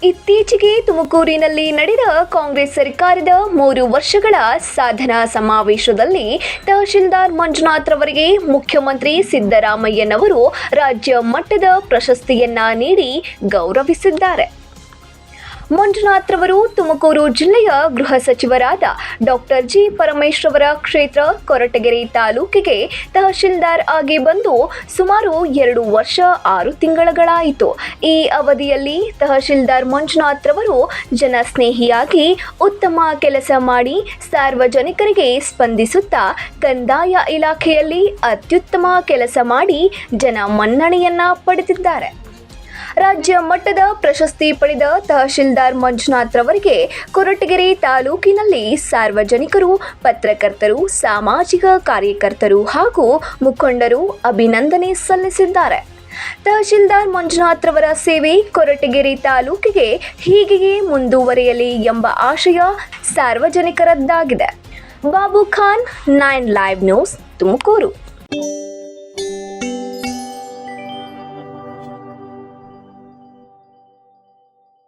ಇತ್ತೀಚೆಗೆ ತುಮಕೂರಿನಲ್ಲಿ ನಡೆದ ಕಾಂಗ್ರೆಸ್ ಸರ್ಕಾರದ 3 ವರ್ಷಗಳ ಸಾಧನಾ ಸಮಾವೇಶದಲ್ಲಿ ತಹಶೀಲ್ದಾರ್ ಮಂಜುನಾಥ್ ರವರಿಗೆ ಮುಖ್ಯಮಂತ್ರಿ ಸಿದ್ದರಾಮಯ್ಯನವರು ರಾಜ್ಯ ಮಟ್ಟದ ಪ್ರಶಸ್ತಿಯನ್ನ ನೀಡಿ ಗೌರವಿಸಿದ್ದಾರೆ. ಮಂಜುನಾಥ್ ರವರು ತುಮಕೂರು ಜಿಲ್ಲೆಯ ಗೃಹ ಸಚಿವರಾದ ಡಾಕ್ಟರ್ ಜಿ ಪರಮೇಶ್ ರವರ ಕ್ಷೇತ್ರ ಕೊರಟಗೆರೆ ತಾಲೂಕಿಗೆ ತಹಶೀಲ್ದಾರ್ ಆಗಿ ಬಂದು ಸುಮಾರು 2 ವರ್ಷ 6 ತಿಂಗಳುಗಳಾಯಿತು. ಈ ಅವಧಿಯಲ್ಲಿ ತಹಶೀಲ್ದಾರ್ ಮಂಜುನಾಥ್ ರವರು ಜನಸ್ನೇಹಿಯಾಗಿ ಉತ್ತಮ ಕೆಲಸ ಮಾಡಿ ಸಾರ್ವಜನಿಕರಿಗೆ ಸ್ಪಂದಿಸುತ್ತಾ ಕಂದಾಯ ಇಲಾಖೆಯಲ್ಲಿ ಅತ್ಯುತ್ತಮ ಕೆಲಸ ಮಾಡಿ ಜನ ಮನ್ನಣೆಯನ್ನ ಪಡೆದಿದ್ದಾರೆ. ರಾಜ್ಯ ಮಟ್ಟದ ಪ್ರಶಸ್ತಿ ಪಡೆದ ತಹಶೀಲ್ದಾರ್ ಮಂಜುನಾಥ್ ರವರಿಗೆ ಕೊರಟಗೆರೆ ತಾಲೂಕಿನಲ್ಲಿ ಸಾರ್ವಜನಿಕರು, ಪತ್ರಕರ್ತರು, ಸಾಮಾಜಿಕ ಕಾರ್ಯಕರ್ತರು ಹಾಗೂ ಮುಖಂಡರು ಅಭಿನಂದನೆ ಸಲ್ಲಿಸಿದ್ದಾರೆ. ತಹಶೀಲ್ದಾರ್ ಮಂಜುನಾಥ್ ರವರ ಸೇವೆ ಕೊರಟಗೆರೆ ತಾಲೂಕಿಗೆ ಹೀಗೆಯೇ ಮುಂದುವರಿಯಲಿ ಎಂಬ ಆಶಯ ಸಾರ್ವಜನಿಕರದ್ದಾಗಿದೆ. Babu Khan, 9 live news, Tumakuru.